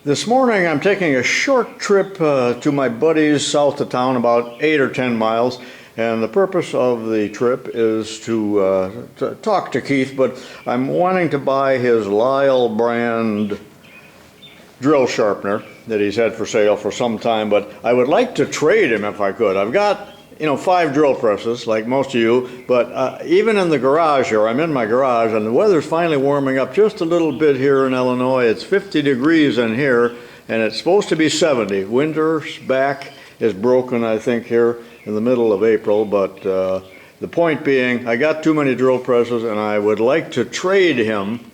This morning I'm taking a short trip to my buddies south of town, about 8 or 10 miles, and the purpose of the trip is to talk to Keith, but I'm wanting to buy his LISLE brand drill sharpener that he's had for sale for some time, but I would like to trade him if I could. I've got 5 drill presses like most of you, but even in the garage here, I'm in my garage and the weather's finally warming up just a little bit here in Illinois. It's 50 degrees in here and it's supposed to be 70. Winter's back is broken, I think, here in the middle of April, but the point being, I got too many drill presses and I would like to trade him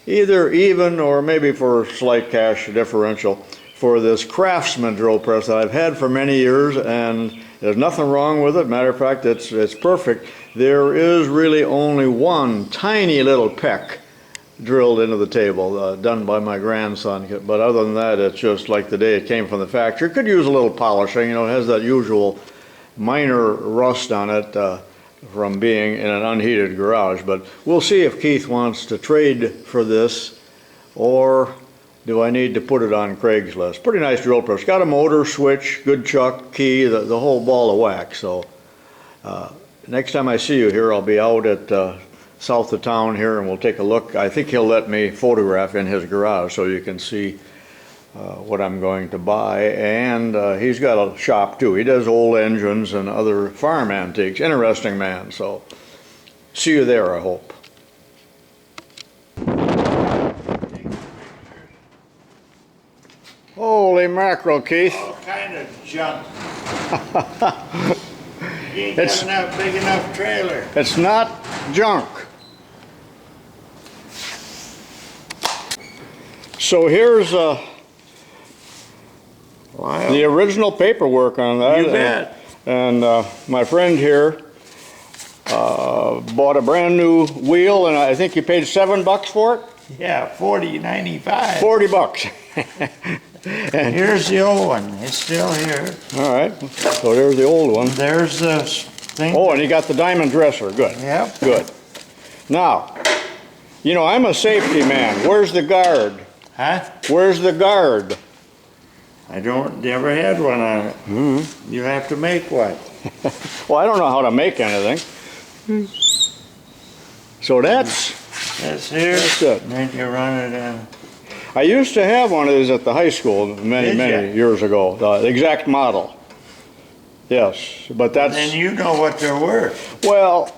either even or maybe for a slight cash differential for this Craftsman drill press that I've had for many years, and there's nothing wrong with it. Matter of fact, it's perfect. There is really only one tiny little peck drilled into the table, done by my grandson. But other than that, it's just like the day it came from the factory. It could use a little polishing. It has that usual minor rust on it from being in an unheated garage. But we'll see if Keith wants to trade for this, or do I need to put it on Craigslist? Pretty nice drill press. Got a motor, switch, good chuck, key, the whole ball of wax. So next time I see you here, I'll be out at south of town here and we'll take a look. I think he'll let me photograph in his garage so you can see what I'm going to buy. And he's got a shop too. He does old engines and other farm antiques. Interesting man. So see you there, I hope. Holy mackerel, Keith. All kind of junk. You ain't got enough big enough trailer. It's not junk. So here's the original paperwork on that. You bet. And my friend here bought a brand new wheel, and I think you paid $7 for it? Yeah, $40.95. $40. And here's the old one. It's still here. All right. So there's the old one. There's the thing. Oh, and you got the diamond dresser. Good. Yep. Good. Now, I'm a safety man. Where's the guard? Huh? Where's the guard? I never had one on it. Mm-hmm. You have to make one. Well, I don't know how to make anything. So that's here. That's it. And then you run it in. I used to have one of these at the high school many years ago. The exact model. Yes, but that's. And you know what they're worth. Well,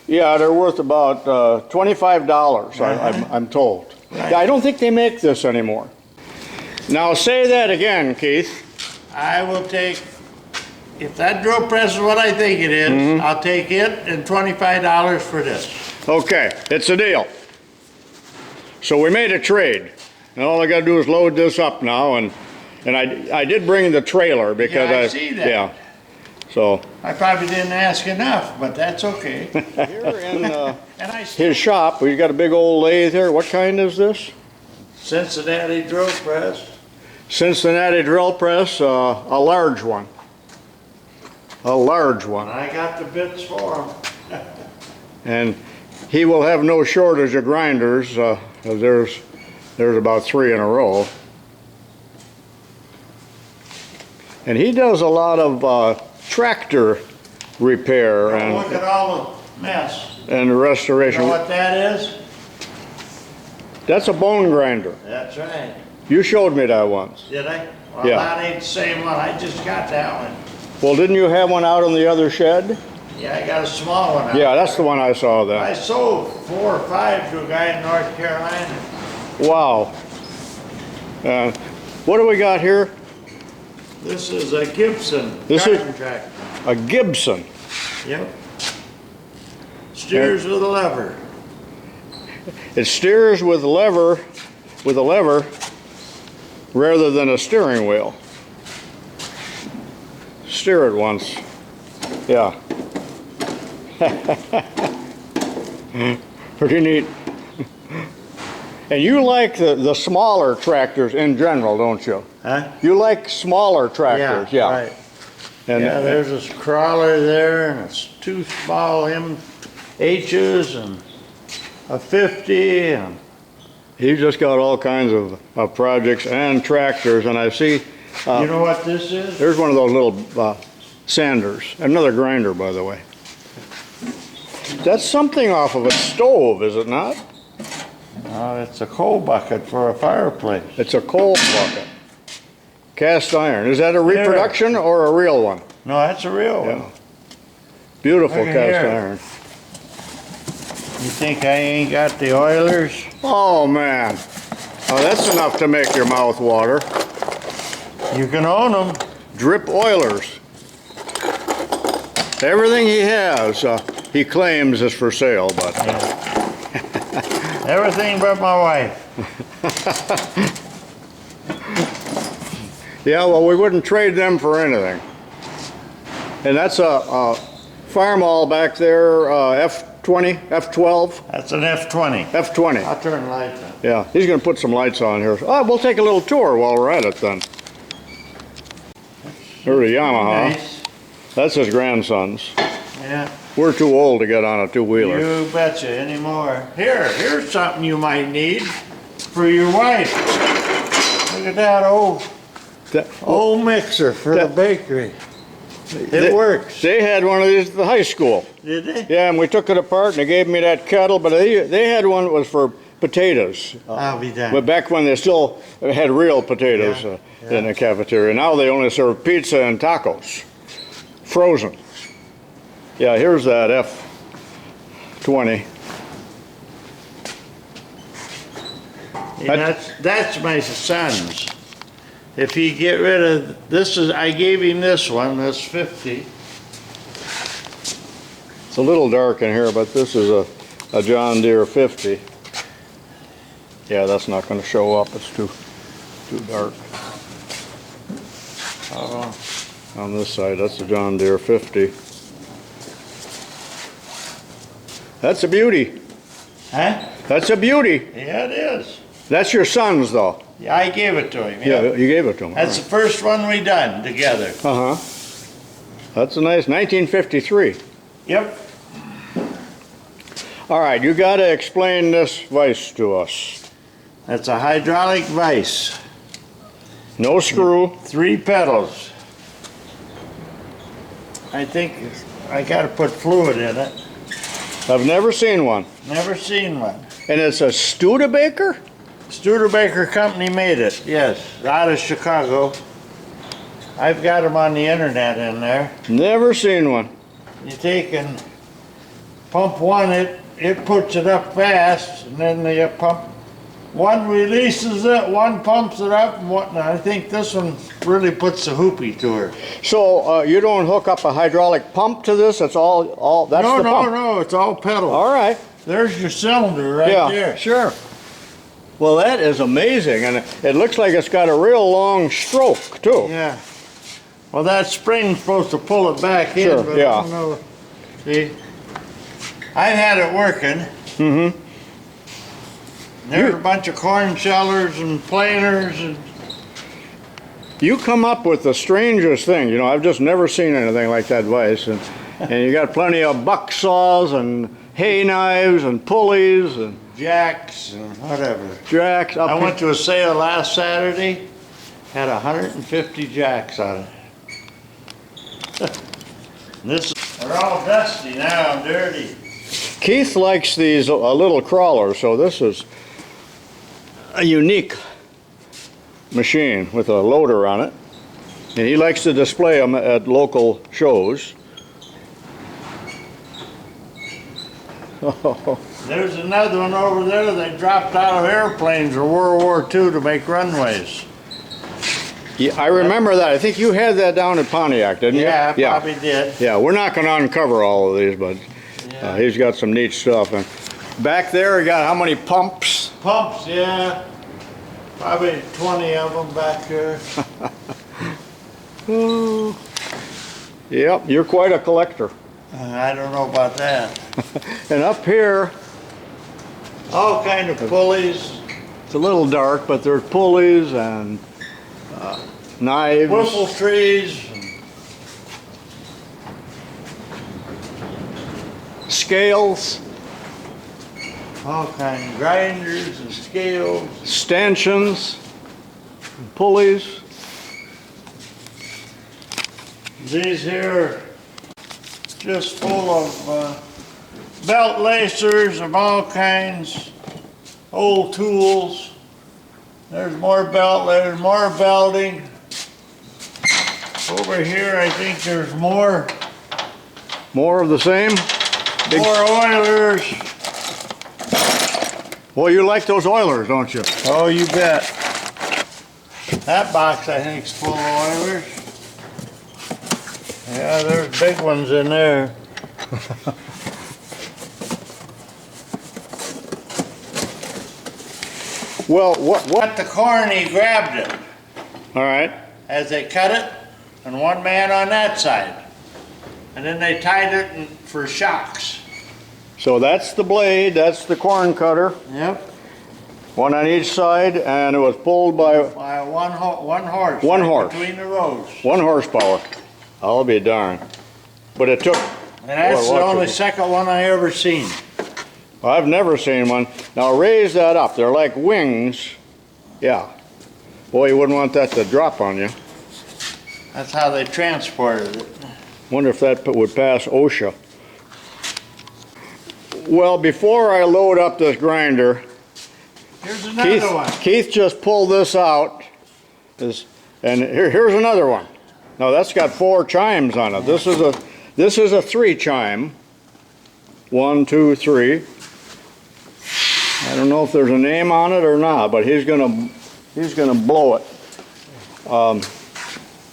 yeah, they're worth about $25. I'm told. Right. I don't think they make this anymore. Now say that again, Keith. I will take, if that drill press is what I think it is, I'll take it and $25 for this. Okay, it's a deal. So we made a trade, and all I got to do is load this up now, and I did bring the trailer because I see that. Yeah. So I probably didn't ask enough, but that's okay. here in his shop, we've got a big old lathe here. What kind is this? Cincinnati drill press. Cincinnati drill press, a large one. A large one. I got the bits for him. And he will have no shortage of grinders. There's about 3 in a row. And he does a lot of tractor repair and look at all the mess. And restoration. You know what that is? That's a bone grinder. That's right. You showed me that once. Did I? Well, Yeah. that ain't the same one. I just got that one. Well, didn't you have one out in the other shed? Yeah, I got a small one out. Yeah, that's the one I saw then. I sold 4 or 5 to a guy in North Carolina. Wow. What do we got here? This is a Gibson This garden tractor. A Gibson. Yep. Steers with a lever. It steers with a lever rather than a steering wheel. Steer it once. Yeah. Pretty neat. And you like the smaller tractors in general, don't you? Huh? You like smaller tractors, yeah. Right. And yeah, there's this crawler there, and it's 2 small MHs and a 50, and He's just got all kinds of projects and tractors, and I see You know what this is? there's one of those little sanders. Another grinder, by the way. That's something off of a stove, is it not? Oh, it's a coal bucket for a fireplace. It's a coal bucket. Cast iron. Is that a reproduction or a real one? No, that's a real one. Yeah. Beautiful Look at cast here. iron. You think I ain't got the oilers? Oh, man. Oh, that's enough to make your mouth water. You can own them. Drip oilers. Everything he has, he claims is for sale, but Everything but my wife. yeah, well, we wouldn't trade them for anything. And that's a Farmall back there, F20, F12, That's an F20. F20. I'll turn the lights on. Yeah, he's going to put some lights on here. Oh, we'll take a little tour while we're at it then. There's a Yamaha. Nice. That's his grandson's. Yeah. We're too old to get on a two-wheeler. You betcha anymore. Here's something you might need for your wife. Look at that old mixer for the bakery. It works. They had one of these at the high school. Did they? Yeah, and we took it apart and they gave me that kettle, but they had one that was for potatoes. I'll be done. But back when they still had real potatoes in the cafeteria. Now they only serve pizza and tacos. Frozen. Yeah, here's that F20. Yeah, that's my son's. If he get rid of this, I gave him this one. That's 50. It's a little dark in here, but this is a John Deere 50. Yeah, that's not going to show up. It's too dark. On this side, that's a John Deere 50. That's a beauty. Huh? That's a beauty. Yeah, it is. That's your son's, though. Yeah, I gave it to him. Yeah, you gave it to him. That's the first one we done together. Uh-huh. That's a nice 1953. Yep. All right, you got to explain this vise to us. That's a hydraulic vise. No screw. 3 pedals. I think I got to put fluid in it. I've never seen one. Never seen one. And it's a Studebaker? Studebaker Company made it, yes, out of Chicago. I've got them on the internet in there. Never seen one. You take and pump one, it puts it up fast, and then you pump. One releases it, one pumps it up, and whatnot. I think this one really puts the hoopy to her. So you don't hook up a hydraulic pump to this? It's all that's the pump? No, it's all pedal. All right. There's your cylinder right there. Sure. Well, that is amazing, and it looks like it's got a real long stroke, too. Yeah. Well, that spring's supposed to pull it back in, Sure, but yeah. I don't know. See, I've had it working. Mm-hmm. There's a bunch of corn shellers and planers and You come up with the strangest thing. You know, I've just never seen anything like that vise, and you got plenty of buck saws and hay knives and pulleys and jacks and whatever. jacks. I went to a sale last Saturday, had 150 jacks on it. They're all dusty now and dirty. Keith likes these little crawlers, so this is a unique machine with a loader on it. And he likes to display them at local shows. There's another one over there they dropped out of airplanes in World War II to make runways. Yeah, I remember that. I think you had that down in Pontiac, didn't you? Yeah, I probably did. Yeah, we're not going to uncover all of these, but he's got some neat stuff. And back there, you got how many pumps? Pumps, yeah. Probably 20 of them back there. Oh. Yep, you're quite a collector. I don't know about that. And up here, All kind of pulleys, it's a little dark, but there's pulleys and knives. whiffle trees, Scales. All kind of grinders and scales. Stanchions, pulleys. These here just full of belt lacers of all kinds, old tools. There's more belt lacers, more belting. Over here I think there's more More of the same? oilers. Well, you like those oilers, don't you? Oh, you bet. That box I think is full of oilers. Yeah, there's big ones in there. Well, what? Cut the corn, he grabbed it All right. as they cut it, and one man on that side. And then they tied it for shocks. So that's the blade, that's the corn cutter, Yep. one on each side, and it was pulled by By one horse. One right horse. Between the rows. 1 horsepower. I'll be darned. But it took, And that's Boy, the watch only it. second one I ever seen. I've never seen one. Now raise that up, they're like wings. Yeah. Boy, you wouldn't want that to drop on you. That's how they transported it. Wonder if that would pass OSHA. Well, before I load up this grinder, Here's another one. Keith just pulled this out, and here's another one. Now that's got 4 chimes on it. This is a 3 chime. 1, 2, 3. I don't know if there's a name on it or not, but he's gonna blow it.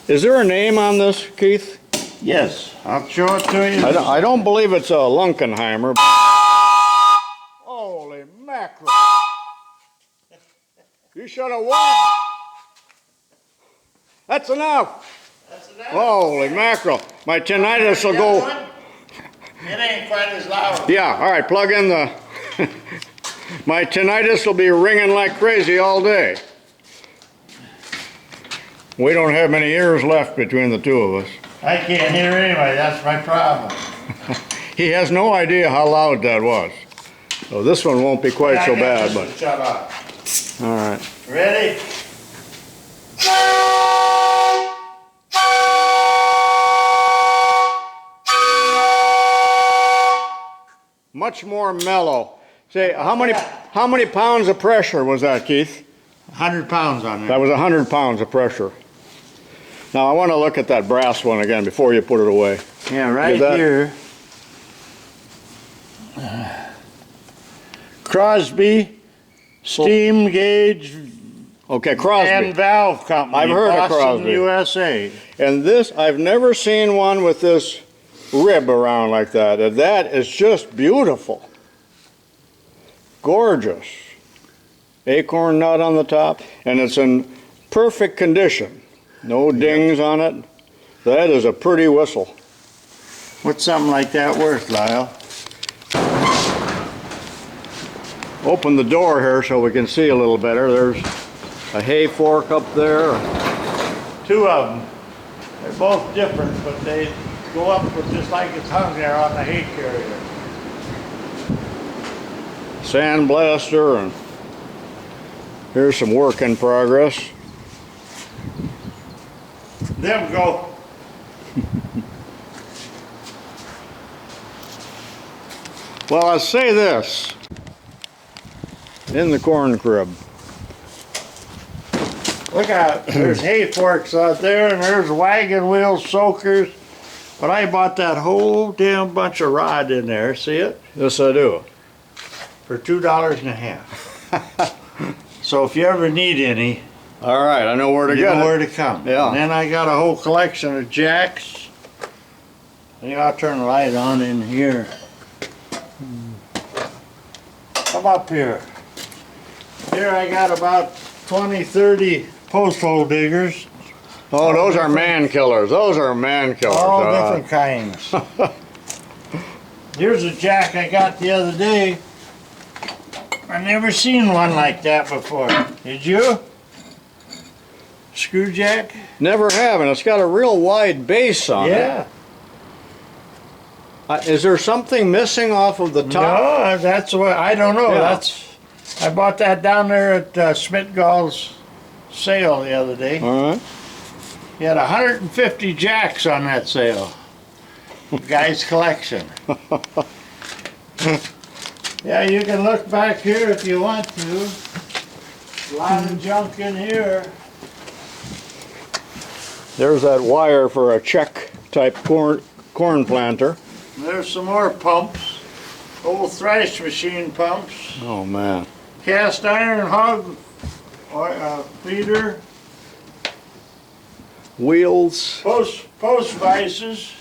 Is there a name on this, Keith? Yes, I'll show it to you. I don't believe it's a Lunkenheimer. Holy mackerel! You should have won. That's enough. That's enough. Holy mackerel! My tinnitus will go. It ain't quite as loud. Yeah. All right. Plug in the. My tinnitus will be ringing like crazy all day. We don't have many ears left between the two of us. I can't hear anybody, that's my problem. He has no idea how loud that was. So this one won't be quite so bad, but Shut up. all right. Ready? Much more mellow. Say, how many pounds of pressure was that, Keith? 100 pounds on That there. was 100 pounds of pressure. Now I want to look at that brass one again before you put it away. Yeah, right Is that- here. Crosby Steam Gauge Okay, Crosby. and Valve Company. I've heard of Boston, Crosby. USA. And this, I've never seen one with this rib around like that. And that is just beautiful. Gorgeous. Acorn nut on the top, and it's in perfect condition. No dings on it. That is a pretty whistle. What's something like that worth, Lyle? Open the door here so we can see a little better. There's a hay fork up there. 2 of them. They're both different, but they go up with just like it's hung there on the hay carrier. Sandblaster, and here's some work in progress. Them go. Well, I'll say this. In the corn crib. Look out, there's hay forks out there and there's wagon wheel soakers. But I bought that whole damn bunch of rod in there, see it? Yes, I do. For $2.50. So if you ever need any, All right, I know where to you get know it. where to come. Yeah. And then I got a whole collection of jacks. I think I'll turn the light on in here. Come up here. Here I got about 20, 30 post hole diggers. Oh, those are man killers. Those are man killers. All different kinds. Here's a jack I got the other day. I never seen one like that before. Did you? Screw jack? Never have, and it's got a real wide base on it. Yeah. Is there something missing off of the top? No, that's what, I don't know. Yeah. I bought that down there at Schmidt Gall's sale the other day. All right. He had 150 jacks on that sale. Guy's collection. Yeah, you can look back here if you want to. A lot of junk in here. There's that wire for a check type corn planter. There's some more pumps. Old thrash machine pumps. Oh man. Cast iron hog feeder. Wheels. Post vices.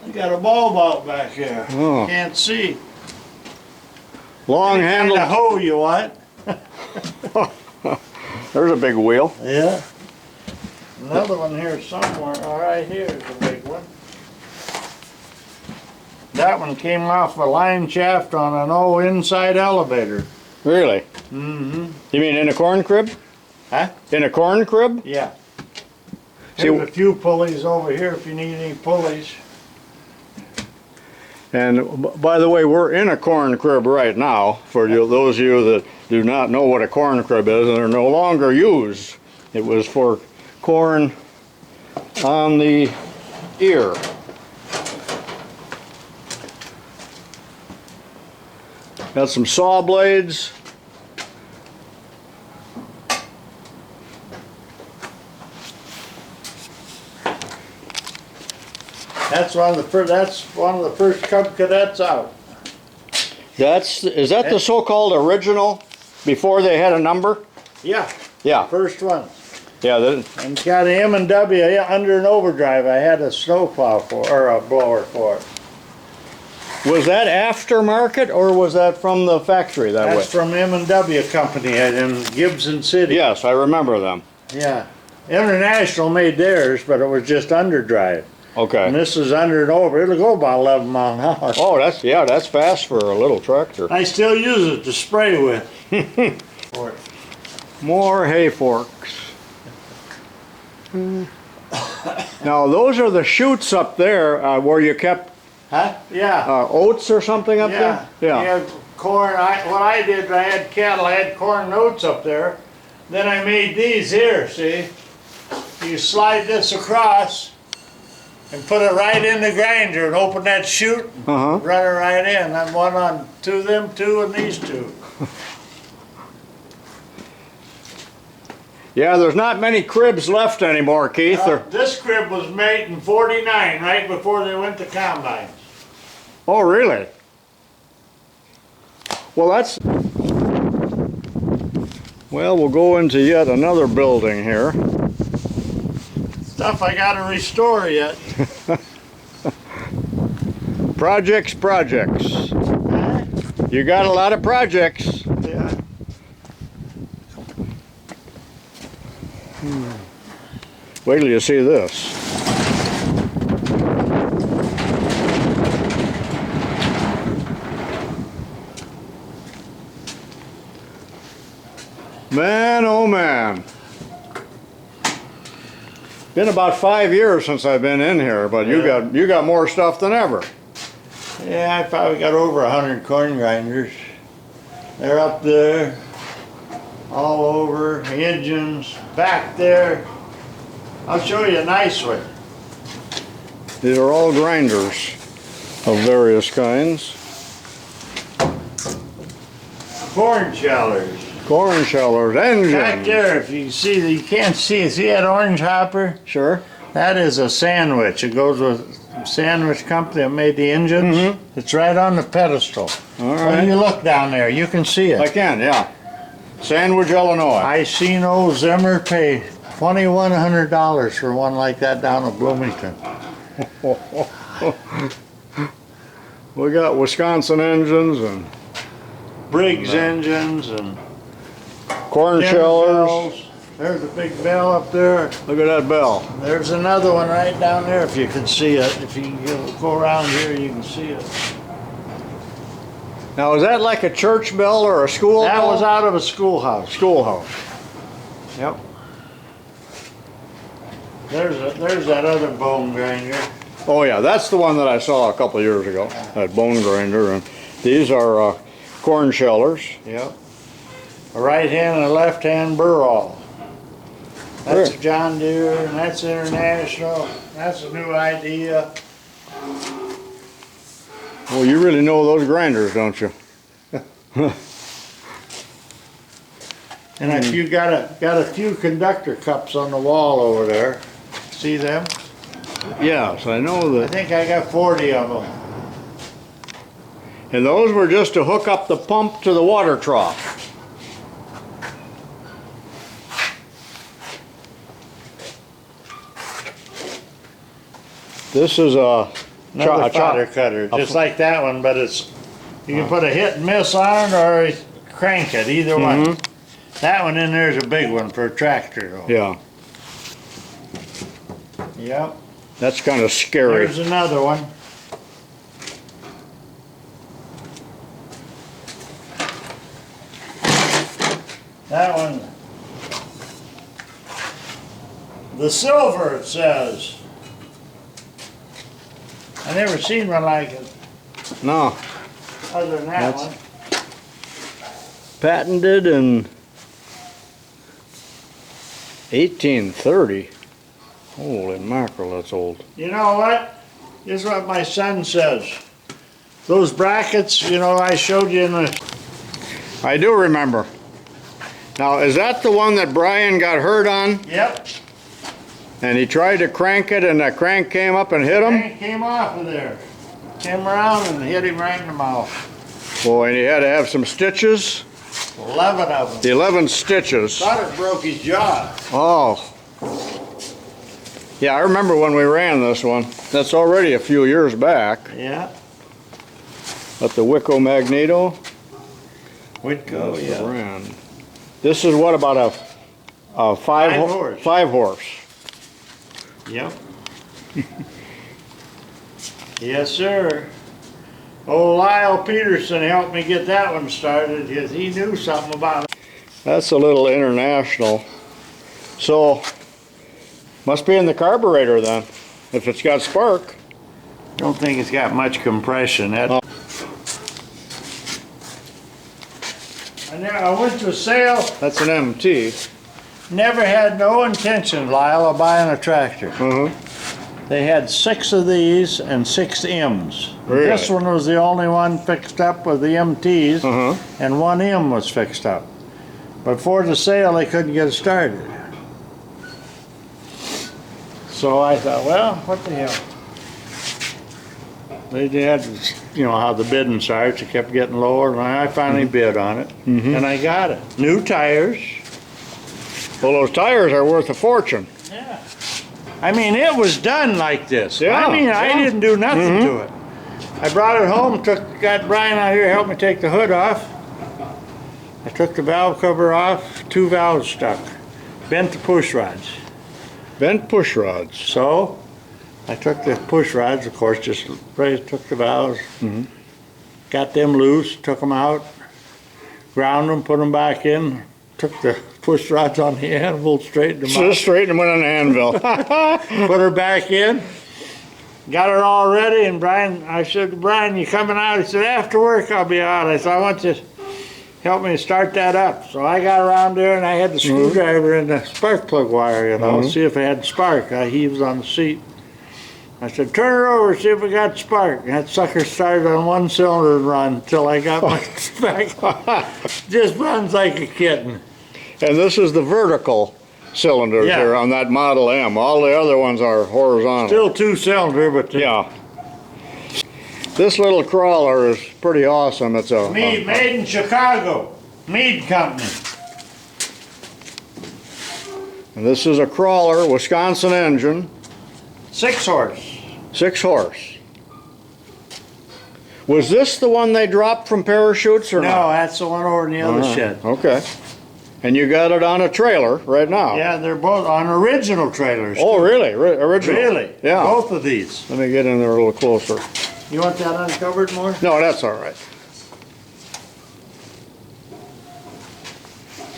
I got a bulb out back here. Oh. Can't see. Long Any handle. kind of hoe you want? There's a big wheel. Yeah. Another one here somewhere. All right, here's a big one. That one came off a line shaft on an old inside elevator. Really? Mm-hmm. You mean in a corn crib? Huh? In a corn crib? Yeah. See, There's a few pulleys over here if you need any pulleys. and by the way, we're in a corn crib right now. For those of you that do not know what a corn crib is, and they're no longer used. It was for corn on the ear. Got some saw blades. That's one of the first Cub Cadets out. Is that the so-called original before they had a number? Yeah, Yeah, first one. yeah. And got an M&W under an overdrive. I had a snowplow for, or a blower for it. Was that aftermarket or was that from the factory that That's way? from M&W company in Gibson City. Yes, I remember them. Yeah. International made theirs, but it was just underdrive. And Okay. this is under and over. It'll go about 11 mile an hour. Oh, that's fast for a little tractor. I still use it to spray with. For it. More hay forks. Now those are the chutes up there where you kept Huh? Yeah. oats or something up Yeah. there? You have corn. What I did, I had cattle. I had corn and oats up there. Then I made these here, see? You slide this across and put it right in the grinder and open that chute and Uh-huh. run it right in. I'm one on two of them, two and these two. Yeah, there's not many cribs left anymore, Keith. This crib was made in '49, right before they went to combines. Oh, really? Well, we'll go into yet another building here. Stuff I gotta restore yet. Projects. You got a lot of projects. Yeah. Wait till you see this. Man, oh man. Been about 5 years since I've been in here, but Yeah. you got more stuff than ever. Yeah, I probably got over 100 corn grinders. They're up there, all over, engines, back there. I'll show you a nice one. These are all grinders of various kinds. Corn shellers. Corn shellers, engines. Back there, if you see, you can't see that orange hopper? Sure. That is a sandwich. It goes with a sandwich company that made the engines. Mhm. It's right on the pedestal. All When right. you look down there, you can see I it. can, yeah. Sandwich, Illinois. I seen old Zimmer pay $2,100 for one like that down in Bloomington. We got Wisconsin engines and Briggs engines and corn Tim shellers. bells. There's a big bell up there. Look at that bell. There's another one right down there if you can see it. If you go around here, you can see it. Now, is that like a church bell or a school That bell? was out of a schoolhouse. Schoolhouse. Yep. There's that other bone grinder. Oh yeah, that's the one that I saw a couple of years ago, that bone grinder. And these are corn shellers. Yep. A right hand and a left hand burr awl. That's Sure. a John Deere and that's international. That's a new idea. Well, you really know those grinders, don't you? And if you got a few conductor cups on the wall over there, see them? Yes, I know I that. think I got 40 of them. And those were just to hook up the pump to the water trough. This is Another fodder cutter, just like that one, but it's you can put a hit and miss on it or crank it, either one. That one in there is a big one for a tractor though. Yeah, Yep. that's kind of scary. There's another one. That one. The silver, it says. I never seen one like it, No, other than that That's- one. patented in 1830. Holy mackerel, that's old. You know what? This is what my son says. Those brackets, you know, I showed you in the, I do remember. Now, is that the one that Brian got hurt on? yep, And he tried to crank it and the crank came up and hit him? crank came off of there. Came around and hit him right in the mouth. Boy, and he had to have some stitches? 11 of them. 11 stitches. Thought it broke his jaw. Oh. Yeah, I remember when we ran this one. That's already a few years back. Yeah. At the Wicco Magneto. Whitco, That's the yeah. brand. This is what, about a Five horse. five horse. Yep. Yes, sir. Old Lyle Peterson helped me get that one started because he knew something about it. That's a little international. So, must be in the carburetor then, if it's got spark. Don't think it's got much compression. That. Oh. I went to a sale, That's an MT. never had no intention, Lyle, of buying a tractor. They had 6 of these and 6 M's. Really? This one was the only one fixed up with the MTs, and 1 M was fixed up. But for the sale, they couldn't get it started. So I thought, well, what the hell? They had, you know, how the bidding starts, it kept getting lower, and I finally bid on it, and I got it. New tires. Well, those tires are worth a fortune. Yeah. I mean, it was done like this. Yeah, I mean, I yeah. didn't do nothing to it. I brought it home, got Brian out here to help me take the hood off. I took the valve cover off, 2 valves stuck. Bent the push rods. Bent push rods. So, I took the push rods, of course, just took the valves, got them loose, took them out, ground them, put them back in, took the push rods on the anvil, straightened them out. Just straighten them with an anvil. Put her back in, got her all ready, and Brian, I said, Brian, you coming out? He said, after work I'll be out. I said, I want you to help me start that up. So I got around there and I had the screwdriver in the spark plug wire, you know, see if it had spark. He was on the seat. I said, turn her over, see if we got spark. And that sucker started on 1 cylinder and run until I got my back. Just runs like a kitten. And this is the vertical cylinders Yeah. here on that Model M. All the other ones are horizontal. Still 2-cylinder, but Yeah. This little crawler is pretty awesome. It's a made in Chicago, Mead Company. and this is a crawler, Wisconsin engine, 6 horse. 6 horse. Was this the one they dropped from parachutes or No, not? that's the one over in the other Uh-huh. shed. Okay. And you got it on a trailer right now? Yeah, they're both on original trailers. Oh, really? Original? Really? Yeah. Both of these. Let me get in there a little closer. You want that uncovered more? No, that's all right.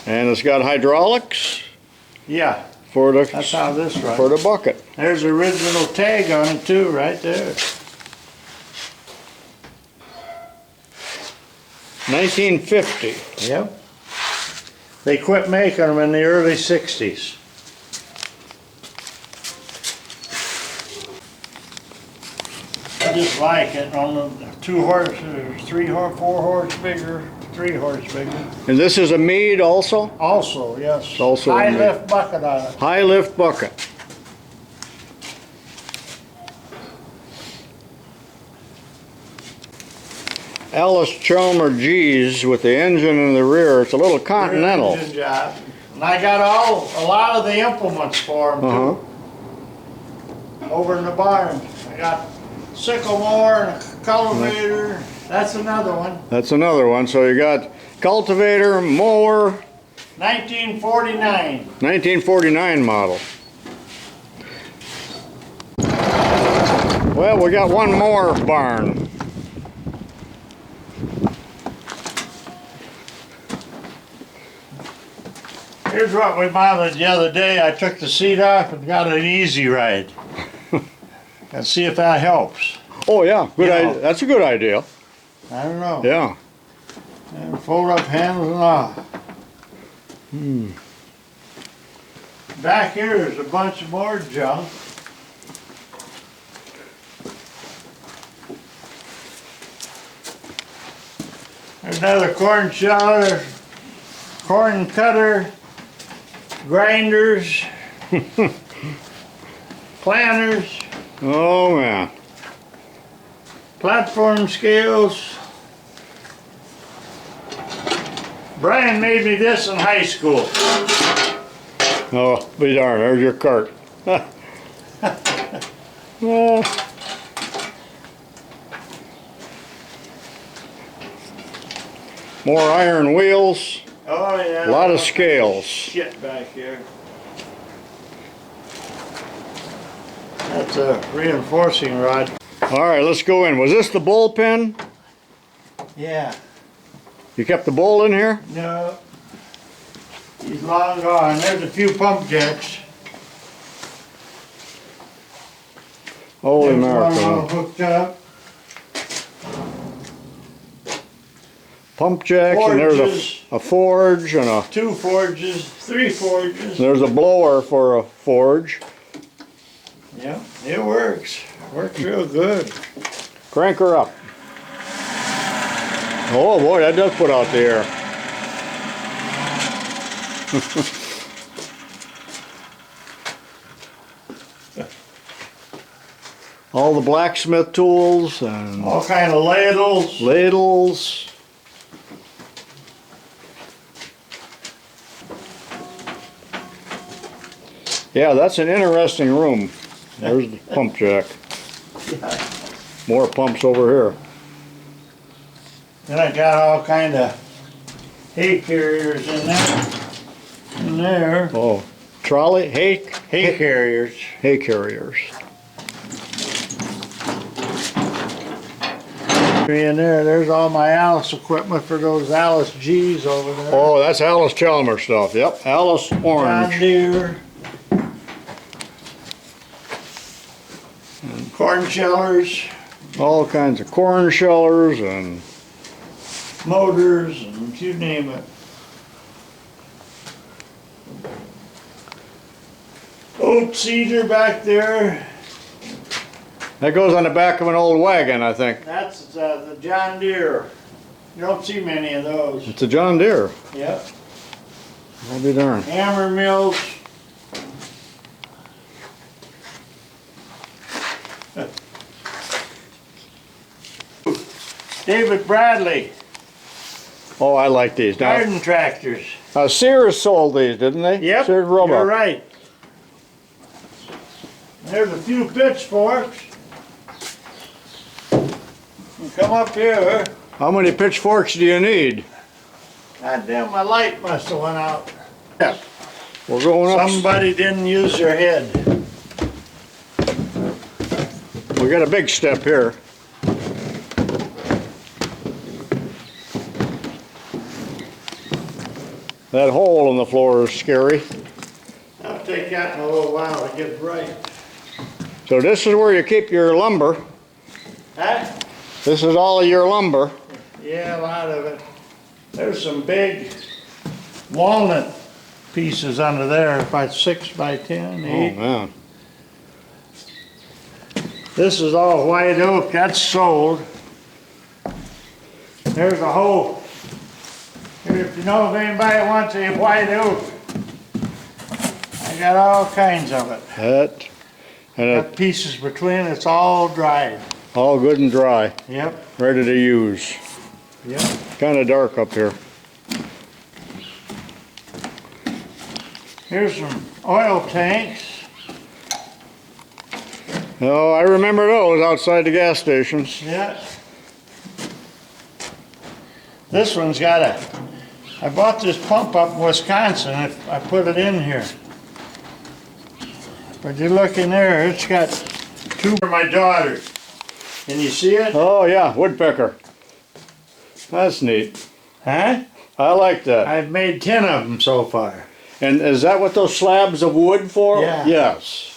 And it's got hydraulics. Yeah, for the that's how this runs. for the bucket. There's the original tag on it too, right there. 1950. Yep. They quit making them in the early 60s. I just like it on the 2 horse, 3 horse, 4 horse bigger, 3 horse bigger. And this is a mead also? Also, yes. It's also high a mead. lift bucket on it. High lift bucket. Alice Chalmer G's with the engine in the rear. It's a little Continental. Engine job. And I got a lot of the implements for them too. Over in the barn. I got sycamore and a cultivator. That's another one. That's another one. So you got cultivator, mower. 1949. 1949 model. Well, we got one more barn. Here's what we mounted the other day. I took the seat off and got an easy ride. And see if that helps. Oh yeah, good You idea. know. That's a good idea. I don't know. Yeah. And fold up handles and all. Back here there's a bunch of more junk. There's another corn sheller, corn cutter, grinders, planters, Oh man. platform scales. Brian made me this in high school. Oh, be darned. There's your cart. Well, more iron wheels. Oh yeah. A lot of scales. Shit back here. That's a reinforcing rod. All right, let's go in. Was this the bullpen? Yeah. You kept the bull in here? No. He's long gone. There's a few pump jacks. Holy There's one all America. hooked up. Pump jacks, and there's Forges. a forge, and 2 forges, 3 forges. there's a blower for a forge. Yeah, it works. Works real good. Crank her up. Oh boy, that does put out the air. All the blacksmith tools and All kind of ladles. ladles. Yeah, that's an interesting room. There's the pump jack. More pumps over here. And I got all kind of hay carriers in there. In there. Oh, trolley, hay Carriers. carriers. In there, there's all my Alice equipment for those Alice G's over there. Oh, that's Alice Chalmer stuff. Yep, Alice John Orange. Deere. Corn shellers, All kinds of corn shellers and motors, and you name it. Oat seeder back there. that goes on the back of an old wagon, I think. That's the John Deere. You don't see many of those. It's a John Deere. Yep. I'll be darned. Hammer mills. David Bradley, Oh, I like these. Now, garden tractors. Sears sold these, didn't they? Yep, Sears Roebuck. you're right. There's a few pitchforks. You come up here. How many pitchforks do you need? God damn, my light must have went out. We're going up. Somebody didn't use their head. We got a big step here. That hole in the floor is scary. take that in a little while to get right. So this is where you keep your lumber. Huh? This is all of your lumber. Yeah, a lot of it. There's some big walnut pieces under there, about 6 by 10, 8. Oh, man. This is all white oak, that's sold. There's a whole, if you know of anybody wants a white oak, I got all kinds of it. Got pieces between, it's all dried. All good and dry. Yep. Ready to use. Yep. Kind of dark up here. Here's some oil tanks. Oh, I remember those outside the gas stations. Yeah. This one's got I bought this pump up in Wisconsin. I put it in here. But you look in there, it's got 2 for my daughter. Can you see it? Oh yeah, woodpecker. That's neat. Huh? I like that. I've made 10 of them so far. And is that what those slabs of wood for? Yeah. Yes.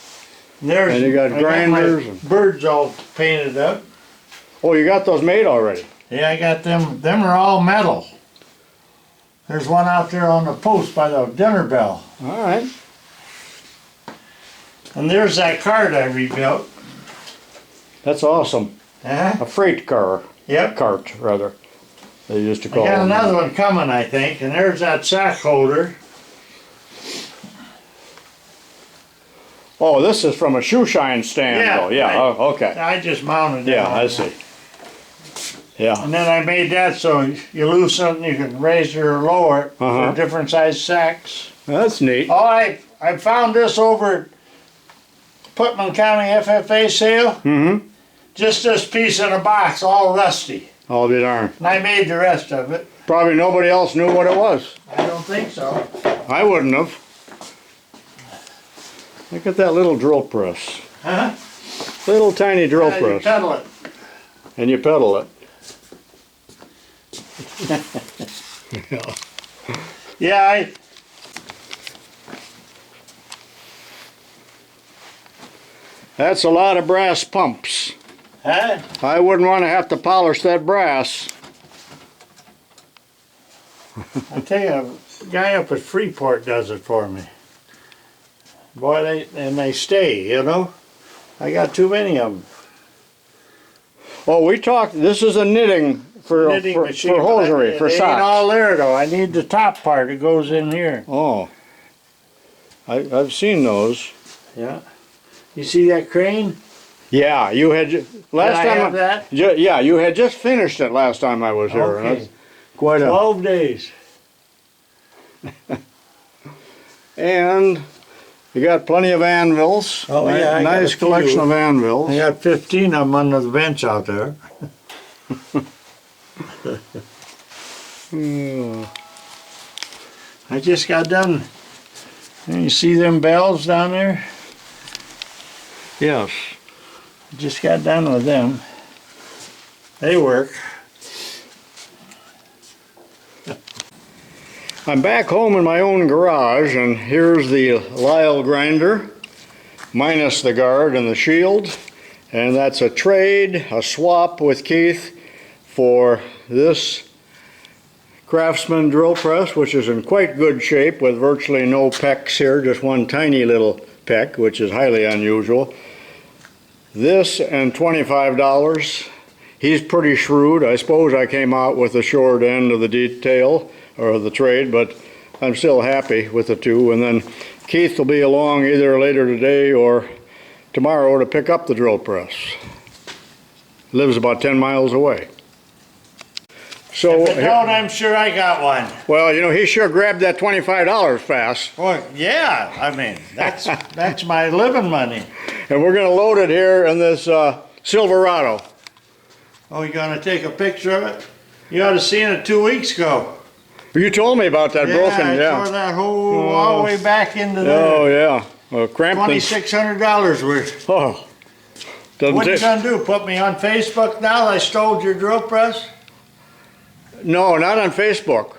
There's, And you got grinders. my birds all painted up. Oh, you got those made already? Yeah, I got them. Them are all metal. There's one out there on the post by the dinner bell. All right. And there's that cart I rebuilt. That's awesome. Huh? A freight car. Yep. Cart, rather. They used to I call got them. another one coming, I think, and there's that sack holder. Oh, this is from a shoe shine stand, Yeah, though. Yeah, right. oh, okay. I just mounted it. Yeah, on I there. see. Yeah. And then I made that so you loosen it, you can raise it or lower it for different size sacks. That's neat. Oh, I found this over at Putnam County FFA sale. Mm-hmm. Just this piece in a box, all rusty. I'll be darned. And I made the rest of it. Probably nobody else knew what it was. I don't think so. I wouldn't have. Look at that little drill press. Huh? Little tiny drill Yeah, you press. pedal it. And you pedal it. Yeah. Yeah, That's a lot of brass pumps. huh? I wouldn't want to have to polish that brass. I tell you, a guy up at Freeport does it for me. Boy, they stay, you know. I got too many of them. Oh, we talked, this is a knitting for Machine, hosiery, but for it socks. ain't all there though. I need the top part. It goes in here. Oh, I've seen those. Yeah. You see that crane? Yeah, you had last Did I time. have that? Yeah, you had just finished it last time I was here. Okay. That's quite a. 12 days. And you got plenty of anvils. Oh, yeah, I got nice a few. collection of anvils. I got 15 of them under the bench out there. I just got done. You see them bells down there? Yes. Just got done with them. They work. I'm back home in my own garage, and here's the LISLE grinder, minus the guard and the shield. And that's a trade, a swap with Keith for this Craftsman drill press, which is in quite good shape with virtually no pecks here, just one tiny little peck, which is highly unusual. This and $25. He's pretty shrewd. I suppose I came out with the short end of the detail or the trade, but I'm still happy with the two. And then Keith will be along either later today or tomorrow to pick up the drill press. Lives about 10 miles away. So, If it don't, I'm sure I got one. well, you know, he sure grabbed that $25 fast. Well, yeah, I mean, that's my living money. And we're going to load it here in this Silverado. Oh, you gonna take a picture of it? You ought to seen it 2 weeks ago. You told me about that broken, I yeah. tore that hole all the way back into Oh, there. yeah. Well, Crampton's. $2,600 worth. Oh. Doesn't What you take- gonna do, put me on Facebook now that I stole your drill press? No, not on Facebook.